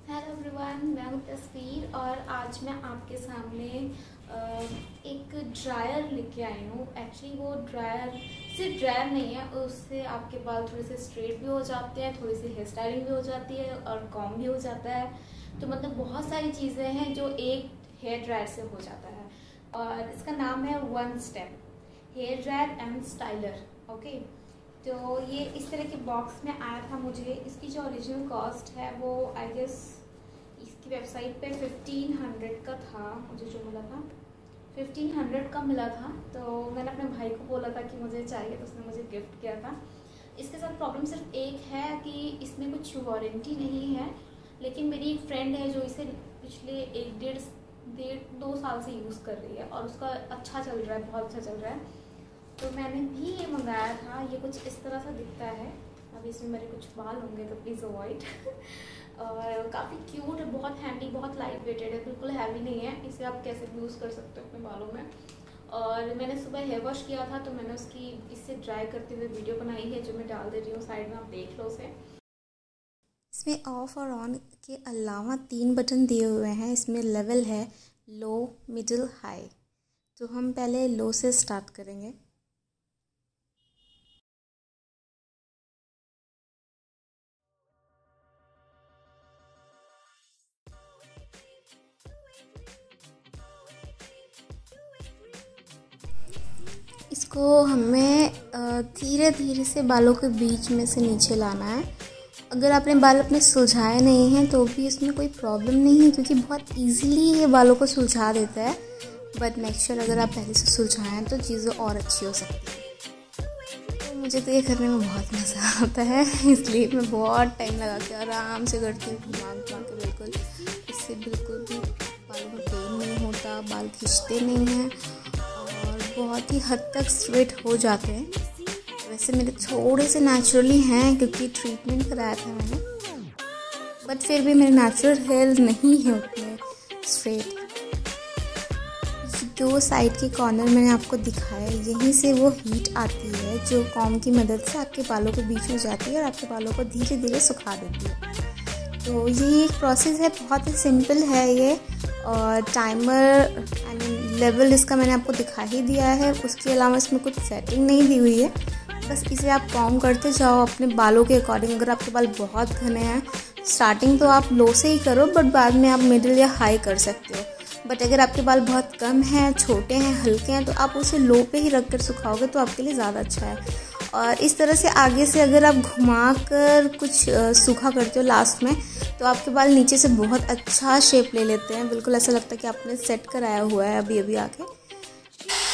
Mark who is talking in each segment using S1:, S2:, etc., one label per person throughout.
S1: Hello everyone, मैं हूँ तस्वीर और आज मैं आपके सामने एक ड्रायर लेके आई हूँ। एक्चुअली वो ड्रायर सिर्फ ड्रायर नहीं है, उससे आपके बाल थोड़े से स्ट्रेट भी हो जाते हैं, थोड़ी सी हेयर स्टाइलिंग भी हो जाती है और कॉम भी हो जाता है। तो मतलब बहुत सारी चीज़ें हैं जो एक हेयर ड्रायर से हो जाता है। और इसका नाम है one step hair dryer and styler. Okay, तो ये इस तरह के बॉक्स में आया था मुझे। इसकी जो ओरिजिनल कॉस्ट है वो आई गेस इसकी वेबसाइट पे 1500 का था, मुझे जो मिला था 1500 का मिला था। तो मैंने अपने भाई को बोला था कि मुझे चाहिए, तो उसने मुझे गिफ्ट किया था। इसके साथ प्रॉब्लम सिर्फ एक है कि इसमें कुछ वारंटी नहीं है, लेकिन मेरी एक फ्रेंड है जो इसे पिछले एक डेढ़ दो साल से यूज़ कर रही है और उसका अच्छा चल रहा है, बहुत अच्छा चल रहा है। तो मैंने भी ये मंगाया था। ये कुछ इस तरह सा दिखता है। अभी इसमें मेरे कुछ बाल होंगे तो प्लीज़ अवॉइड। और काफ़ी क्यूट है, बहुत हैंडी, बहुत लाइट वेटेड है, बिल्कुल हैवी नहीं है। इसे आप कैसे भी यूज़ कर सकते हो अपने बालों में। और मैंने सुबह हेयर वॉश किया था तो मैंने उसकी इससे ड्राई करते हुए वीडियो बनाई है, जो मैं डाल दे रही हूँ साइड में, आप देख लो उसे।
S2: इसमें ऑफ और ऑन के अलावा 3 बटन दिए हुए हैं। इसमें लेवल है लो, मिडिल, हाई। तो हम पहले लो से स्टार्ट करेंगे। इसको हमें धीरे धीरे से बालों के बीच में से नीचे लाना है। अगर आपने बाल अपने सुलझाए नहीं हैं तो भी इसमें कोई प्रॉब्लम नहीं है, क्योंकि बहुत इजीली ये बालों को सुलझा देता है। बट मेक श्योर अगर आप पहले से सुलझाएं हैं तो चीज़ें और अच्छी हो सकती है। तो मुझे तो ये करने में बहुत मज़ा आता है, इसलिए मैं बहुत टाइम लगा के आराम से करती हूँ, घुमा के बिल्कुल। इससे बिल्कुल भी बालों में पेन नहीं होता, बाल खिंचते नहीं हैं और बहुत ही हद तक स्ट्रेट हो जाते हैं। वैसे मेरे थोड़े से नेचुरली हैं क्योंकि ट्रीटमेंट कराया था मैंने, बट फिर भी मेरे नेचुरल हेयर नहीं है उतने स्ट्रेट। दो साइड के कॉर्नर मैंने आपको दिखाया, यहीं से वो हीट आती है जो कॉम की मदद से आपके बालों के बीच में जाती है और आपके बालों को धीरे धीरे सुखा देती है। तो यही एक प्रोसेस है, बहुत ही सिंपल है ये। और टाइमर लेवल इसका मैंने आपको दिखा ही दिया है। उसके अलावा इसमें कुछ सेटिंग नहीं दी हुई है, बस इसे आप कॉम करते जाओ अपने बालों के अकॉर्डिंग। अगर आपके बाल बहुत घने हैं, स्टार्टिंग तो आप लो से ही करो, बट बाद में आप मिडिल या हाई कर सकते हो। बट अगर आपके बाल बहुत कम हैं, छोटे हैं, हल्के हैं, तो आप उसे लो पे ही रख कर सुखाओगे तो आपके लिए ज़्यादा अच्छा है। और इस तरह से आगे से अगर आप घुमा कर कुछ सूखा करते हो लास्ट में, तो आपके बाल नीचे से बहुत अच्छा शेप ले लेते हैं। बिल्कुल ऐसा लगता है कि आपने सेट कराया हुआ है अभी अभी आके।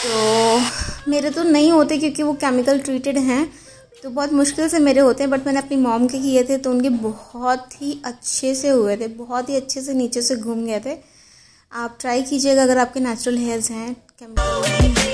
S2: तो मेरे तो नहीं होते क्योंकि वो केमिकल ट्रीटेड हैं, तो बहुत मुश्किल से मेरे होते हैं। बट मैंने अपनी मॉम के किए थे तो उनके बहुत ही अच्छे से हुए थे, बहुत ही अच्छे से नीचे से घूम गए थे। आप ट्राई कीजिएगा अगर आपके नेचुरल हेयर्स हैं, केमिकल नहीं है।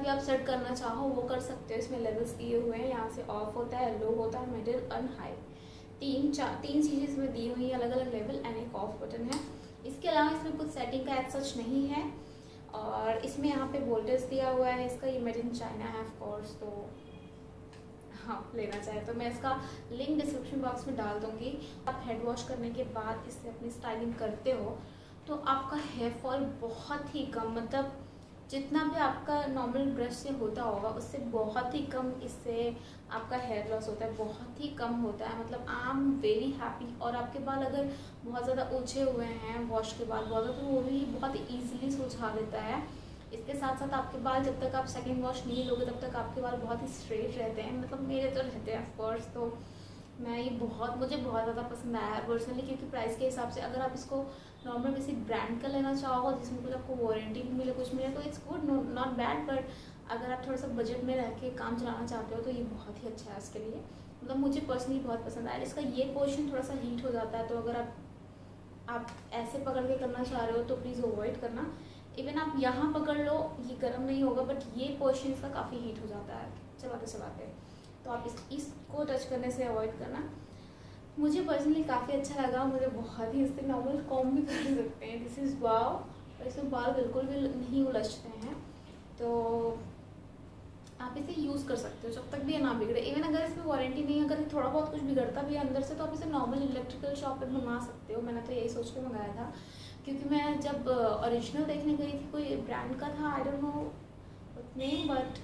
S1: भी आप सेट करना चाहो वो कर सकते हो। इसमें लेवल्स दिए हुए हैं, यहाँ से ऑफ होता है, लो होता है, मिडिल एंड हाई, तीन चीज़ें इसमें दी हुई है, अलग अलग लेवल एंड एक ऑफ बटन है। इसके अलावा इसमें कुछ सेटिंग का एज सच नहीं है। और इसमें यहाँ पे वोल्टेज दिया हुआ है इसका, ये मेड इन चाइना है ऑफ कोर्स, तो हाँ लेना चाहे तो मैं इसका लिंक डिस्क्रिप्शन बॉक्स में डाल दूँगी। आप हेड वॉश करने के बाद इससे अपनी स्टाइलिंग करते हो तो आपका हेयर फॉल बहुत ही कम, मतलब जितना भी आपका नॉर्मल ब्रश से होता होगा उससे बहुत ही कम इससे आपका हेयर लॉस होता है, बहुत ही कम होता है। मतलब आई एम वेरी हैप्पी। और आपके बाल अगर बहुत ज़्यादा ऊँचे हुए हैं वॉश के बाद बहुत ज़्यादा, तो वो भी बहुत ईजिली सुलझा देता है। इसके साथ साथ आपके बाल जब तक आप सेकेंड वॉश नहीं लोगे तब तक आपके बाल बहुत ही स्ट्रेट रहते हैं, मतलब मेरे तो रहते हैं ऑफकोर्स। तो मैं ये मुझे बहुत ज़्यादा पसंद आया है पर्सनली, क्योंकि प्राइस के हिसाब से अगर आप इसको नॉर्मल किसी ब्रांड का लेना चाहो जिसमें कुछ आपको वारंटी भी मिले, कुछ मिले, तो it's good, not bad. But अगर आप थोड़ा सा बजट में रह के काम चलाना चाहते हो तो ये बहुत ही अच्छा है उसके लिए। मतलब मुझे पर्सनली बहुत पसंद आया। इसका ये पोर्शन थोड़ा सा हीट हो जाता है, तो अगर आप ऐसे पकड़ के करना चाह रहे हो तो प्लीज़ अवॉइड करना। इवन आप यहाँ पकड़ लो ये गर्म नहीं होगा, बट ये पोर्शन इसका काफ़ी हीट हो जाता है चलाते चलाते, तो आप इसको टच करने से अवॉइड करना। मुझे पर्सनली काफ़ी अच्छा लगा, मुझे बहुत ही, इससे नॉर्मल कॉम भी कर सकते हैं, दिस इज़ वाव। और इसमें बाल बिल्कुल भी नहीं उलझते हैं, तो आप इसे यूज़ कर सकते हो जब तक भी ये ना बिगड़े। इवन अगर इसमें वारंटी नहीं है, अगर थोड़ा बहुत कुछ बिगड़ता भी है अंदर से, तो आप इसे नॉर्मल इलेक्ट्रिकल शॉप पर मंगा सकते हो। मैंने तो यही सोच के मंगाया था, क्योंकि मैं जब ओरिजिनल देखने गई थी, कोई ब्रांड का था, I don't know name, but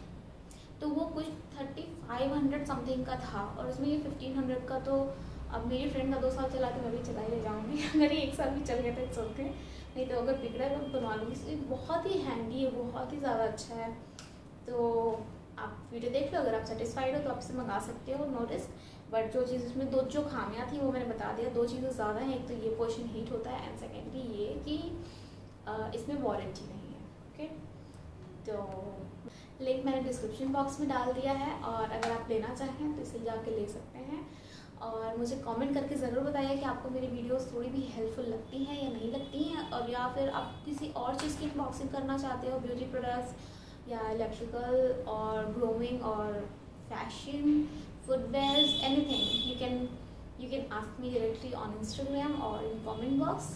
S1: तो वो कुछ 3500 समथिंग का था, और उसमें ये 1500 का। तो अब मेरी फ्रेंड का 2 साल चला तो मैं भी चला ही ले जाऊँगी। अगर ये 1 साल भी चल गया तो इट्स ओके, नहीं तो अगर बिगड़ा है तो बनवा लूँगी। बहुत ही हैंडी है, बहुत ही ज़्यादा अच्छा है। तो आप वीडियो देख लो, अगर आप सेटिस्फाइड हो तो आप इसे मंगा सकते हो, नो रिस्क। बट जो चीज़ इसमें जो खामियाँ थी वो मैंने बता दिया। 2 चीज़ें ज़्यादा हैं, एक तो ये पोर्शन हीट होता है, एंड सेकेंडली ये कि इसमें वारंटी नहीं है। ओके, तो लिंक मैंने डिस्क्रिप्शन बॉक्स में डाल दिया है, और अगर आप लेना चाहें तो इसे जाके ले सकते हैं। और मुझे कमेंट करके ज़रूर बताइए कि आपको मेरी वीडियोस थोड़ी भी हेल्पफुल लगती हैं या नहीं लगती हैं, और या फिर आप किसी और चीज़ की अनबॉक्सिंग करना चाहते हो, ब्यूटी प्रोडक्ट्स या इलेक्ट्रिकल और ग्रूमिंग और fashion, footwears, anything. You can ask me directly on Instagram और इन कमेंट बॉक्स।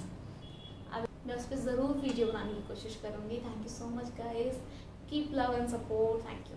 S1: अब मैं उस पर ज़रूर वीडियो बनाने की कोशिश करूँगी। Thank you so much guys, keep love and support, thank you.